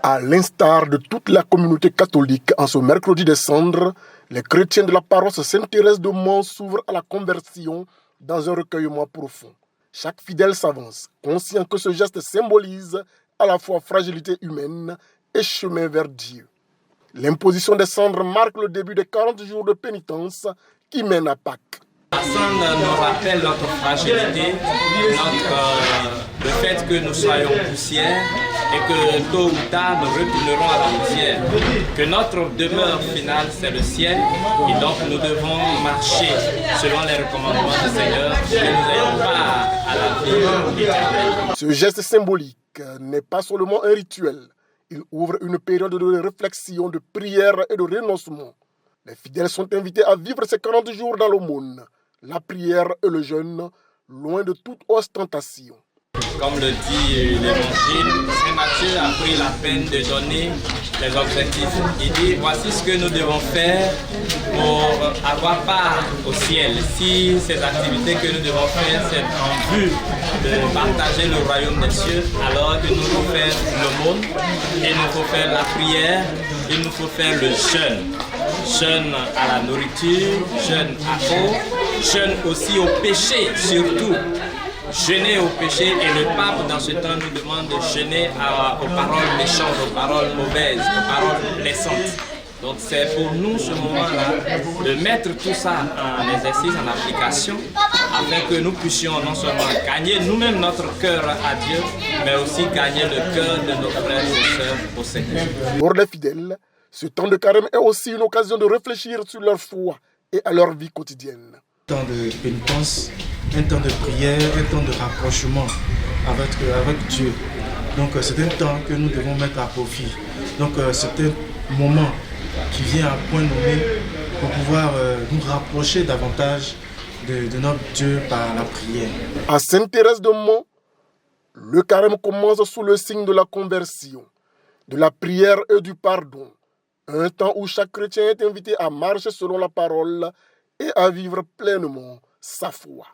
À l'instar de toute la communauté catholique, en ce mercredi des cendres, les chrétiens de la paroisse Sainte-Thérèse de Mons s'ouvrent à la conversion dans un recueillement profond. Chaque fidèle s'avance, conscient que ce geste symbolise à la fois fragilité humaine et chemin vers Dieu. L'imposition des cendres marque le début des 40 jours de pénitence qui mènent à Pâques. La cendre nous rappelle notre fragilité, le fait que nous soyons poussière et que tôt ou tard nous retournerons à la poussière. Que notre demeure finale c'est le ciel et donc nous devons marcher selon les recommandements du Seigneur et nous ayons part à la vie éternelle. Ce geste symbolique n'est pas seulement un rituel, il ouvre une période de réflexion, de prière et de renoncement. Les fidèles sont invités à vivre ces 40 jours dans l'aumône, la prière et le jeûne, loin de toute ostentation. Comme le dit l'Évangile, Saint Matthieu a pris la peine de donner les objectifs. Il dit, voici ce que nous devons faire pour avoir part au ciel. Si ces activités que nous devons faire, c'est en vue de partager le royaume des cieux, alors il nous faut faire l'aumône, il nous faut faire la prière, il nous faut faire le jeûne. Jeûne à la nourriture, jeûne à l'eau, jeûne aussi au péché surtout. Jeûner au péché et le pape dans ce temps nous demande de jeûner aux paroles méchantes, aux paroles mauvaises, aux paroles blessantes. Donc c'est pour nous ce moment-là de mettre tout ça en exercice, en application, afin que nous puissions non seulement gagner nous-mêmes notre cœur à Dieu, mais aussi gagner le cœur de nos frères et sœurs au Seigneur. Pour les fidèles, ce temps de carême est aussi une occasion de réfléchir sur leur foi et à leur vie quotidienne. Un temps de pénitence, un temps de prière, un temps de rapprochement avec Dieu. Donc c'est un temps que nous devons mettre à profit. Donc c'est un moment qui vient à point nommé pour pouvoir nous rapprocher davantage de notre Dieu par la prière. À Sainte-Thérèse de Mons, le carême commence sous le signe de la conversion, de la prière et du pardon. Un temps où chaque chrétien est invité à marcher selon la parole et à vivre pleinement sa foi.